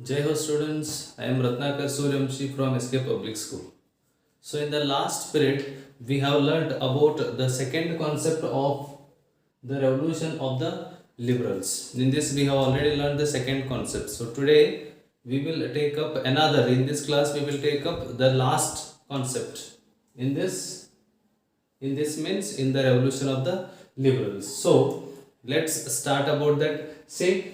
Jai Ho students, I am Ratnakar Suryamshi from SK Public School. So in the last period, we have learnt about the second concept of the revolution of the liberals. In this we have already learned the second concept. So today we will take up another. In this class we will take up the last concept. In this means in the revolution of the liberals. So let's start about that. Say,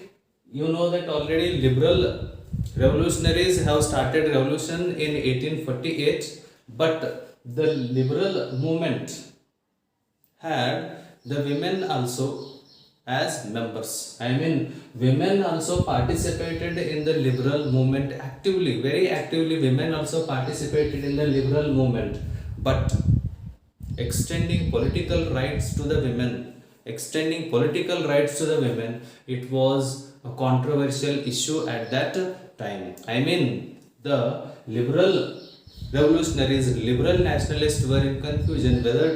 you know that already liberal revolutionaries have started revolution in 1848, but the liberal movement had the women also as members. I mean, women also participated in the liberal movement actively, very actively. Women also participated in the liberal movement, but extending political rights to the women, it was a controversial issue at that time. I mean, the liberal revolutionaries, liberal nationalists were in confusion whether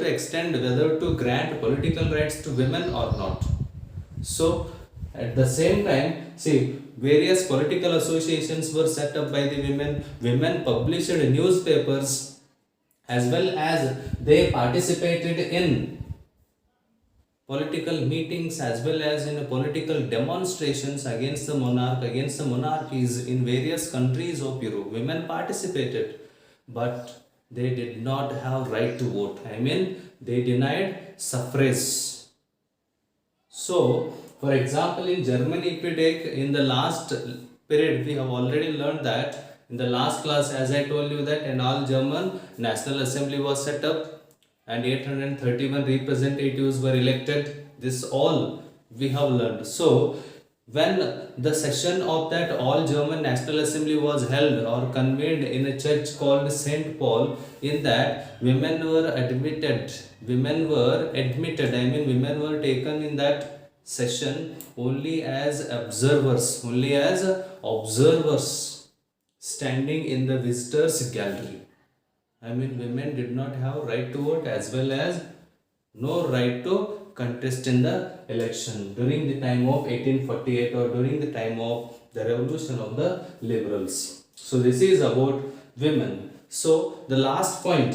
to grant political rights to women or not. So at the same time, see, various political associations were set up by the women. Women published newspapers, as well as they participated in political meetings, as well as in political demonstrations against the monarch, against the monarchies in various countries of Europe. Women participated, but they did not have right to vote. I mean, they denied suffrage. So for example, in Germany, if we take in the last period, we have already learned that in the last class, as I told you, that an all German National Assembly was set up and 831 representatives were elected. This all we have learned. So when the session of that all German National Assembly was held or convened in a church called St. Paul, in that women were admitted. I mean, women were taken in that session only as observers, standing in the visitors gallery. I mean, women did not have right to vote, as well as no right to contest in the election during the time of 1848, or during the time of the revolution of the liberals. So this is about women. So the last point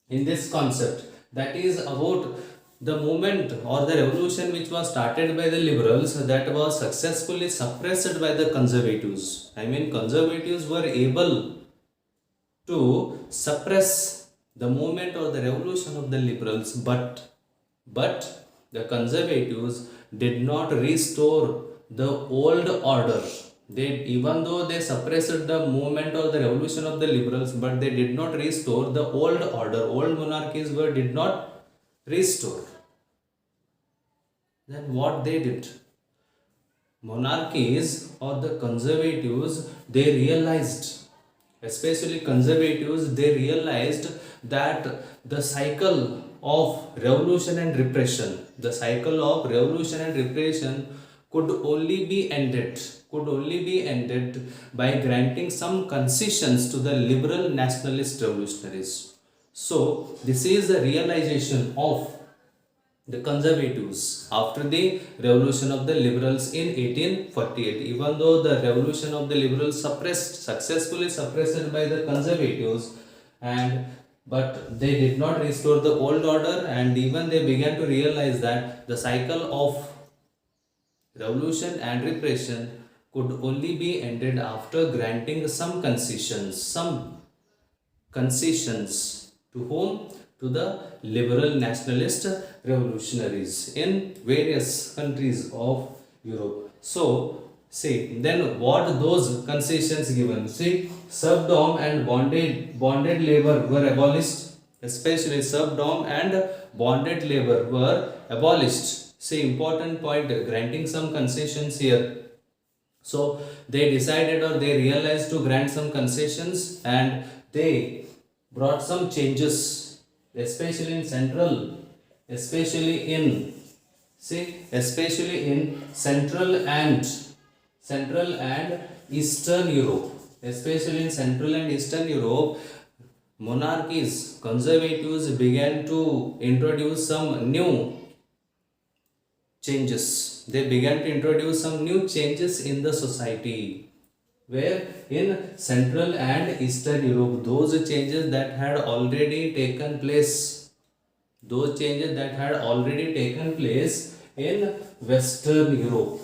in this concept, that is about the movement or the revolution which was started by the liberals, that was successfully suppressed by the conservatives. I mean, conservatives were able to suppress the movement or the revolution of the liberals, but the conservatives did not restore the old order. They, even though they suppressed the movement or the revolution of the liberals, but they did not restore the old order. Old monarchies did not restore. Then what they did? Monarchies or the conservatives, they realized, especially conservatives, they realized that the cycle of revolution and repression, could only be ended by granting some concessions to the liberal nationalist revolutionaries. So this is the realization of the conservatives after the revolution of the liberals in 1848. Even though the revolution of the liberals successfully suppressed by the conservatives, but they did not restore the old order, and even they began to realize that the cycle of revolution and repression could only be ended after granting some concessions to whom? To the liberal nationalist revolutionaries in various countries of Europe. So see, then what those concessions given? See, subdom and bonded labor were abolished. Especially subdom and bonded labor were abolished. See, important point, granting some concessions here. So they decided, or they realized, to grant some concessions, and they brought some changes, especially in central and eastern Europe. Especially in central and eastern Europe, monarchies, conservatives began to introduce some new changes. They began to introduce some new changes in the society. where in Central and Eastern Europe, those changes that had already taken place, in Western Europe.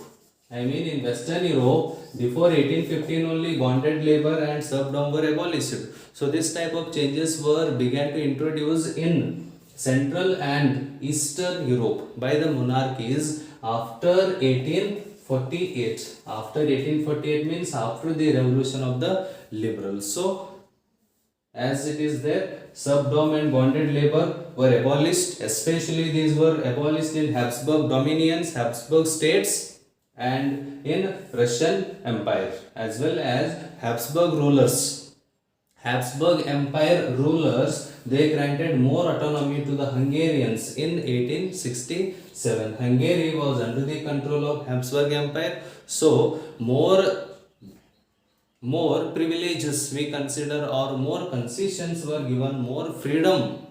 I mean, in Western Europe, before 1815 only bonded labor and serfdom were abolished. So this type of changes were began to introduce in Central and Eastern Europe by the monarchies after 1848. After 1848 means after the revolution of the liberals. So as it is there, serfdom and bonded labor were abolished. Especially these were abolished in Habsburg dominions, Habsburg states, and in Russian Empire, as well as Habsburg rulers. Habsburg Empire rulers, they granted more autonomy to the Hungarians in 1867. Hungary was under the control of Habsburg Empire, so more privileges we consider, or more concessions were given, more freedom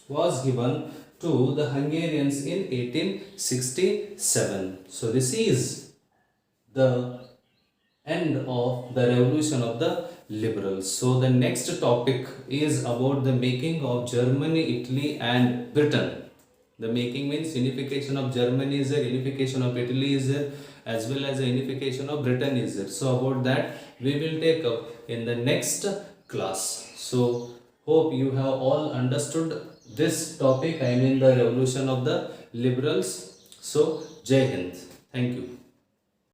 was given to the Hungarians in 1867. So this is the end of the revolution of the liberals. So the next topic is about the making of Germany, Italy and Britain. The making means unification of Germany is there, unification of Italy is there, as well as the unification of Britain is there. So about that we will take up in the next class. So hope you have all understood this topic, I mean the revolution of the liberals. So Jai Hind. Thank you.